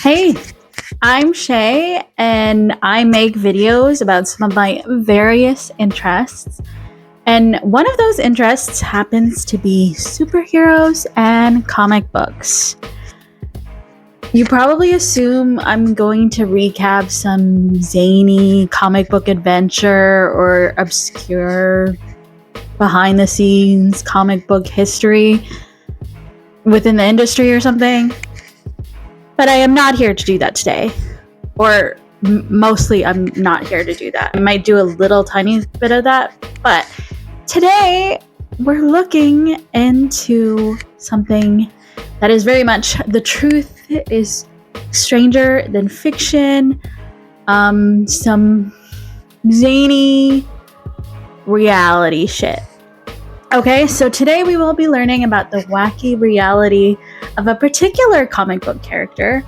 Hey, I'm Shay, and I make videos about some of my various interests. And one of those interests happens to be superheroes and comic books. You probably assume I'm going to recap some zany comic book adventure or obscure behind the scenes comic book history within the industry or something. But I am not here to do that today. Or mostly, I'm not here to do that. I might do a little tiny bit of that. But today, we're looking into something that is very much the truth is stranger than fiction. Some zany reality shit. Okay, so today we will be learning about the wacky reality of a particular comic book character,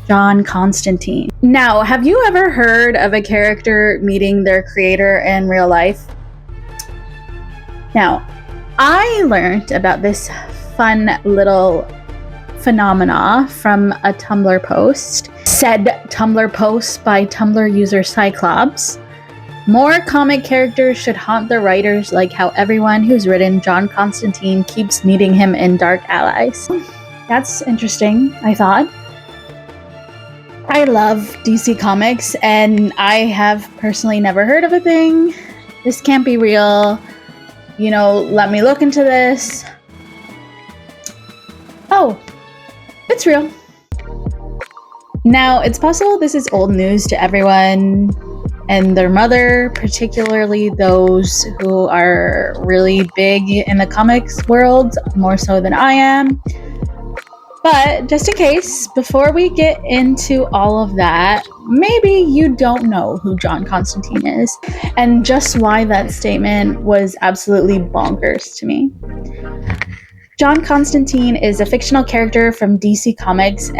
John Constantine. Now, have you ever heard of a character meeting their creator in real life? Now, I learned about this fun little phenomena from a Tumblr post. Said Tumblr post by Tumblr user Cyclops. More comic characters should haunt their writers like how everyone who's written John Constantine keeps meeting him in Dark Allies. That's interesting, I thought. I love DC Comics, and I have personally never heard of a thing. This can't be real. Let me look into this. Oh, it's real. Now, it's possible this is old news to everyone and their mother, particularly those who are really big in the comics world, more so than I am. But just in case, before we get into all of that, maybe you don't know who John Constantine is, and just why that statement was absolutely bonkers to me. John Constantine is a fictional character from DC Comics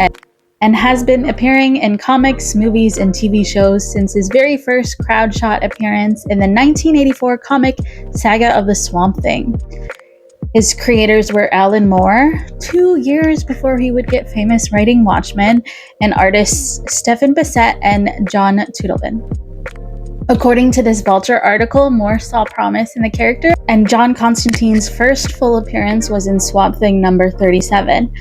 and has been appearing in comics, movies, and TV shows since his very first crowd shot appearance in the 1984 comic Saga of the Swamp Thing. His creators were Alan Moore, 2 years before he would get famous writing Watchmen, and artists Stephen Bissette and John Toodleben. According to this Vulture article, Moore saw promise in the character, and John Constantine's first full appearance was in Swamp Thing number 37.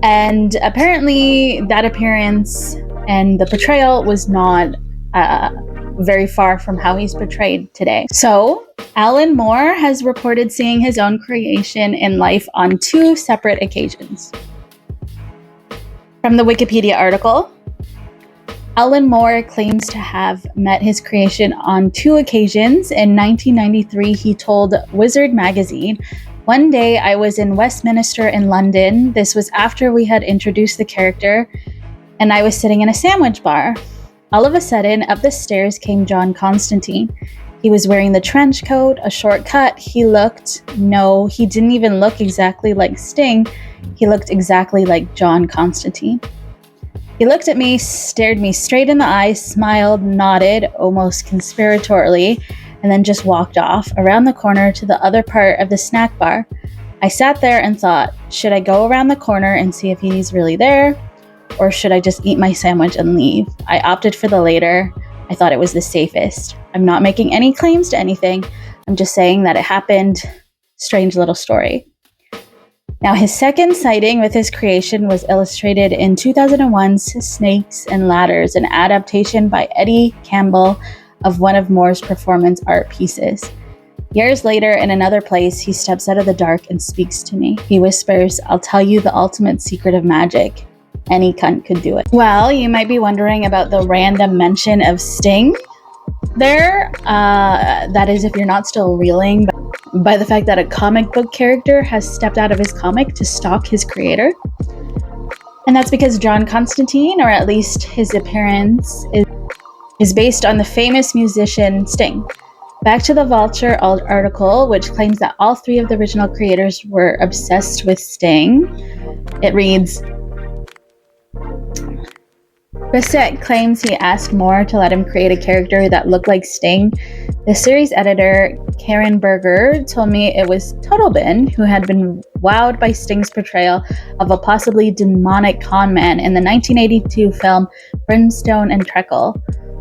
And apparently that appearance and the portrayal was not very far from how he's portrayed today. So, Alan Moore has reported seeing his own creation in life on 2 separate occasions. From the Wikipedia article, Alan Moore claims to have met his creation on 2 occasions. In 1993, he told Wizard magazine, "One day I was in Westminster in London. This was after we had introduced the character, and I was sitting in a sandwich bar. All of a sudden, up the stairs came John Constantine. He was wearing the trench coat, a short cut. He didn't even look exactly like Sting. He looked exactly like John Constantine. He looked at me, stared me straight in the eyes, smiled, nodded, almost conspiratorially, and then just walked off around the corner to the other part of the snack bar. I sat there and thought, should I go around the corner and see if he's really there? Or should I just eat my sandwich and leave? I opted for the later. I thought it was the safest. I'm not making any claims to anything. I'm just saying that it happened. Strange little story." Now, his second sighting with his creation was illustrated in 2001's Snakes and Ladders, an adaptation by Eddie Campbell of one of Moore's performance art pieces. Years later, in another place, he steps out of the dark and speaks to me. He whispers, "I'll tell you the ultimate secret of magic. Any cunt could do it." Well, you might be wondering about the random mention of Sting there. That is, if you're not still reeling by the fact that a comic book character has stepped out of his comic to stalk his creator. And that's because John Constantine, or at least his appearance, is based on the famous musician Sting. Back to the Vulture article, which claims that all 3 of the original creators were obsessed with Sting. It reads, Bissette claims he asked Moore to let him create a character that looked like Sting. The series editor Karen Berger told me it was Totalbin who had been wowed by Sting's portrayal of a possibly demonic con man in the 1982 film Brimstone and Treacle.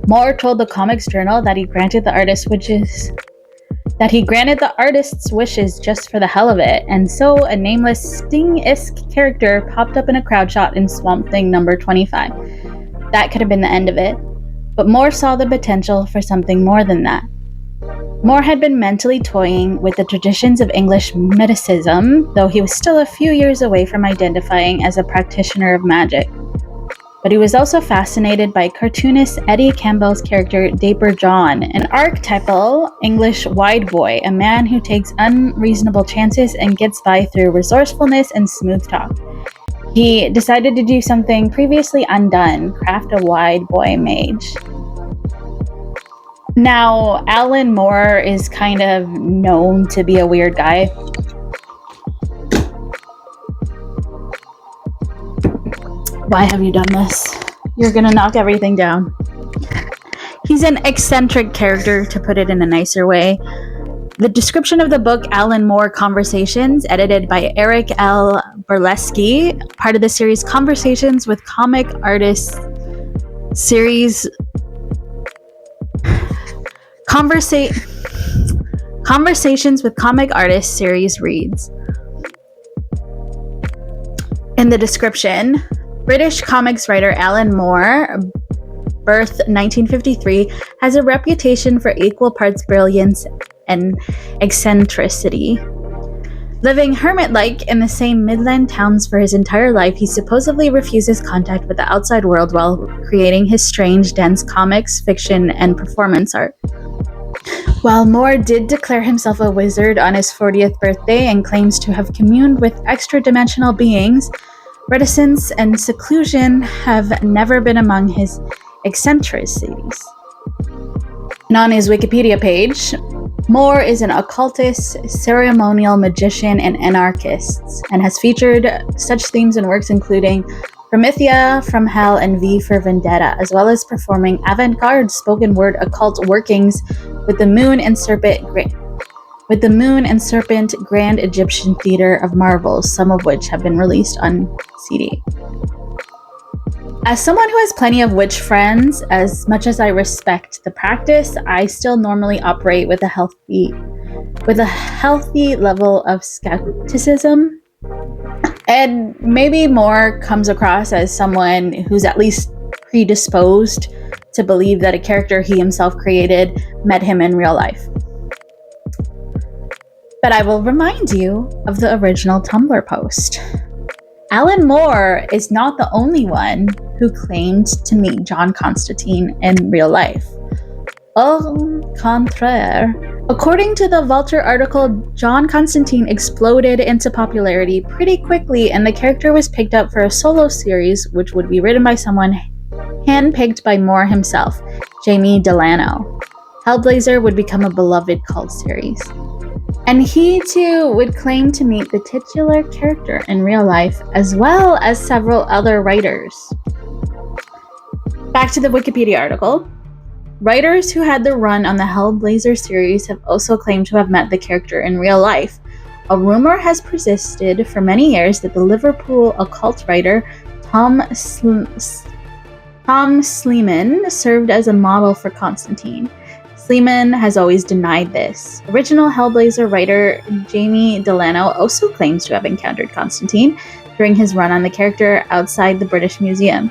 Moore told the Comics Journal that he granted the artist's wishes just for the hell of it, and so a nameless Sting-esque character popped up in a crowd shot in Swamp Thing number 25. That could have been the end of it, but Moore saw the potential for something more than that. Moore had been mentally toying with the traditions of English mysticism, though he was still a few years away from identifying as a practitioner of magic. But he was also fascinated by cartoonist Eddie Campbell's character Dapper John, an archetypal English wide boy, a man who takes unreasonable chances and gets by through resourcefulness and smooth talk. He decided to do something previously undone, craft a wide boy mage. Now, Alan Moore is kind of known to be a weird guy. Why have you done this? You're gonna knock everything down. He's an eccentric character, to put it in a nicer way. The description of the book Alan Moore Conversations, edited by Eric L. Burleski, part of the series Conversations with Comic Artists series Conversations with Comic Artists series reads. In the description, British comics writer Alan Moore, birth 1953, has a reputation for equal parts brilliance and eccentricity. Living hermit-like in the same Midland towns for his entire life, he supposedly refuses contact with the outside world while creating his strange, dense comics, fiction, and performance art. While Moore did declare himself a wizard on his 40th birthday and claims to have communed with extra-dimensional beings, reticence and seclusion have never been among his eccentricities. And on his Wikipedia page, Moore is an occultist, ceremonial magician, and anarchist, and has featured such themes in works including Promethea, From Hell, and V for Vendetta, as well as performing avant-garde spoken word occult workings with the Moon and Serpent Grand Egyptian Theater of Marvels, some of which have been released on CD. As someone who has plenty of witch friends, as much as I respect the practice, I still normally operate with a healthy level of skepticism. And maybe Moore comes across as someone who's at least predisposed to believe that a character he himself created met him in real life. But I will remind you of the original Tumblr post. Alan Moore is not the only one who claimed to meet John Constantine in real life. Au contraire. According to the Vulture article, John Constantine exploded into popularity pretty quickly, and the character was picked up for a solo series, which would be written by someone handpicked by Moore himself, Jamie Delano. Hellblazer would become a beloved cult series. And he too would claim to meet the titular character in real life, as well as several other writers. Back to the Wikipedia article. Writers who had their run on the Hellblazer series have also claimed to have met the character in real life. A rumor has persisted for many years that the Liverpool occult writer Tom Sleeman served as a model for Constantine. Sleeman has always denied this. Original Hellblazer writer Jamie Delano also claims to have encountered Constantine during his run on the character outside the British Museum.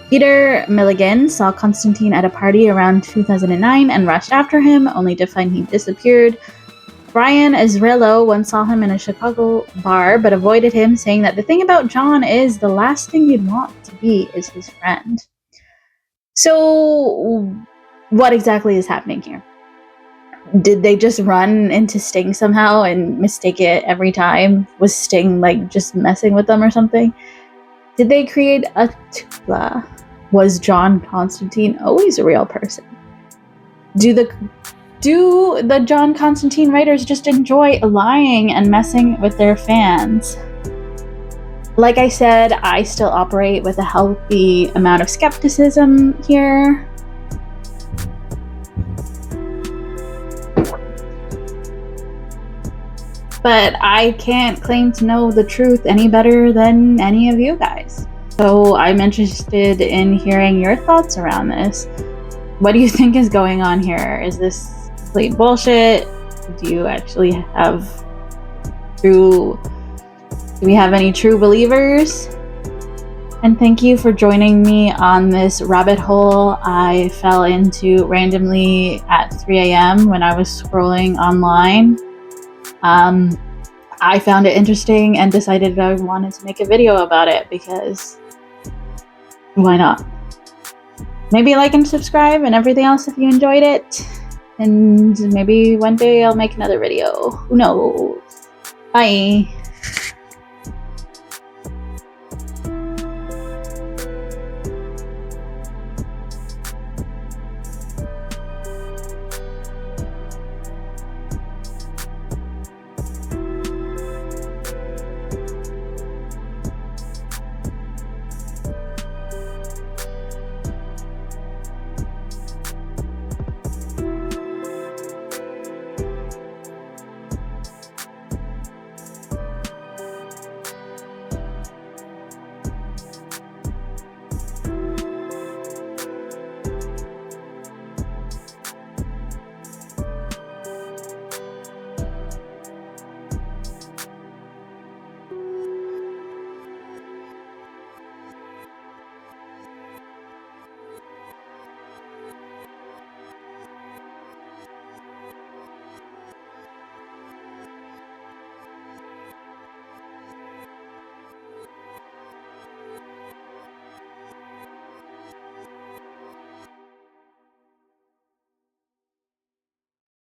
Peter Milligan saw Constantine at a party around 2009 and rushed after him, only to find he disappeared. Brian Azzarello once saw him in a Chicago bar, but avoided him, saying that the thing about John is the last thing you'd want to be is his friend. So, what exactly is happening here? Did they just run into Sting somehow and mistake it every time? Was Sting, just messing with them or something? Did they create a tupla? Was John Constantine always a real person? Do the John Constantine writers just enjoy lying and messing with their fans? Like I said, I still operate with a healthy amount of skepticism here. But I can't claim to know the truth any better than any of you guys. So I'm interested in hearing your thoughts around this. What do you think is going on here? Is this complete bullshit? Do you actually have do we have any true believers? And thank you for joining me on this rabbit hole I fell into randomly at 3 a.m. when I was scrolling online. I found it interesting and decided I wanted to make a video about it because why not? Maybe like and subscribe and everything else if you enjoyed it. And maybe one day I'll make another video. Who knows? Bye.